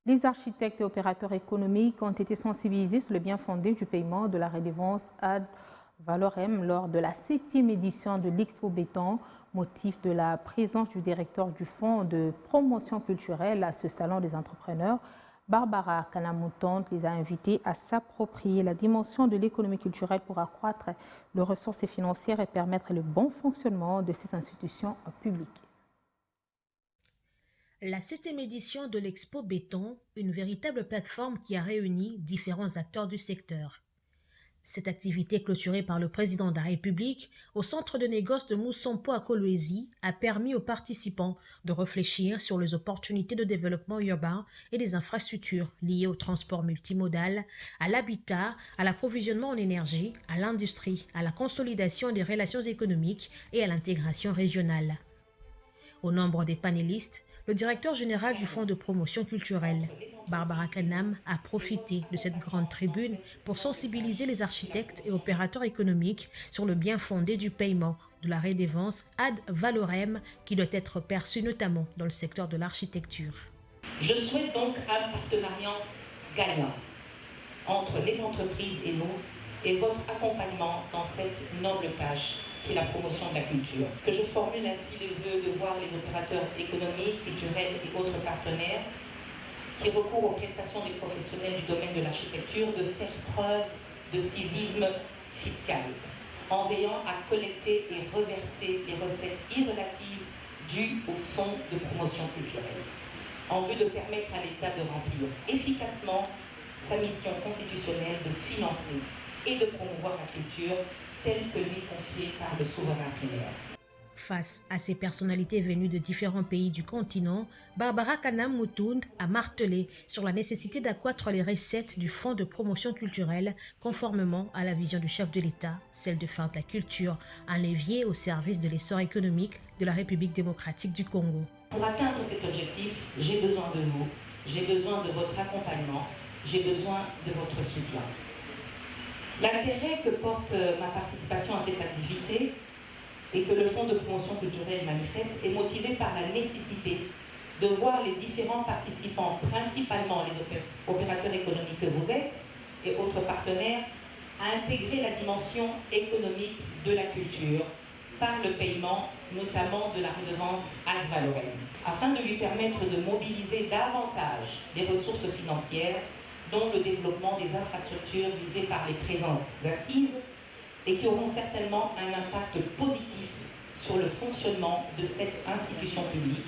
Les architectes et opérateurs économiques ont été sensibilisés sur le bien fondé du paiement de la redevance ad valorem lors de la 7e édition de l'Expo Béton, motif de la présence du directeur du Fonds de promotion culturelle à ce salon des entrepreneurs. Barbara Kanamouton les a invités à s'approprier la dimension de l'économie culturelle pour accroître les ressources financières et permettre le bon fonctionnement de ces institutions publiques. La 7e édition de l'Expo Béton, une véritable plateforme qui a réuni différents acteurs du secteur. Cette activité clôturée par le président de la République au centre de négoce de Moussompo à Kolwezi a permis aux participants de réfléchir sur les opportunités de développement urbain et des infrastructures liées au transport multimodal, à l'habitat, à l'approvisionnement en énergie, à l'industrie, à la consolidation des relations économiques et à l'intégration régionale. Au nombre des panélistes, le directeur général du Fonds de promotion culturelle, Barbara Kanam, a profité de cette grande tribune pour sensibiliser les architectes et opérateurs économiques sur le bien fondé du paiement de la redevance ad valorem qui doit être perçue notamment dans le secteur de l'architecture. Je souhaite donc un partenariat gagnant entre les entreprises et nous et votre accompagnement dans cette noble tâche qui est la promotion de la culture. Que je formule ainsi le vœu de voir les opérateurs économiques, culturels et autres partenaires qui recourent aux prestations des professionnels du domaine de l'architecture de faire preuve de civisme fiscal en veillant à collecter et reverser les recettes irrelatives dues au fonds de promotion culturelle en vue de permettre à l'État de remplir efficacement sa mission constitutionnelle de financer et de promouvoir la culture telle que lui confiée par le souverain primaire. Face à ces personnalités venues de différents pays du continent, Barbara Kanam Moutound a martelé sur la nécessité d'accroître les recettes du Fonds de promotion culturelle conformément à la vision du chef de l'État, celle de faire de la culture un levier au service de l'essor économique de la République démocratique du Congo. Pour atteindre cet objectif, j'ai besoin de vous, j'ai besoin de votre accompagnement, j'ai besoin de votre soutien. L'intérêt que porte ma participation à cette activité et que le Fonds de promotion culturelle manifeste est motivé par la nécessité de voir les différents participants, principalement les opérateurs économiques que vous êtes et autres partenaires, à intégrer la dimension économique de la culture par le paiement, notamment de la redevance ad valorem, afin de lui permettre de mobiliser davantage des ressources financières dont le développement des infrastructures visées par les présentes assises et qui auront certainement un impact positif sur le fonctionnement de cette institution publique.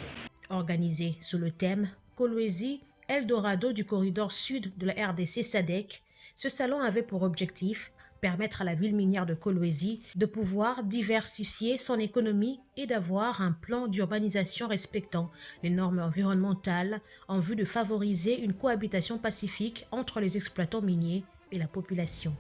Organisé sous le thème Kolwezi, Eldorado du corridor sud de la RDC SADC, ce salon avait pour objectif permettre à la ville minière de Kolwezi de pouvoir diversifier son économie et d'avoir un plan d'urbanisation respectant les normes environnementales en vue de favoriser une cohabitation pacifique entre les exploitants miniers et la population.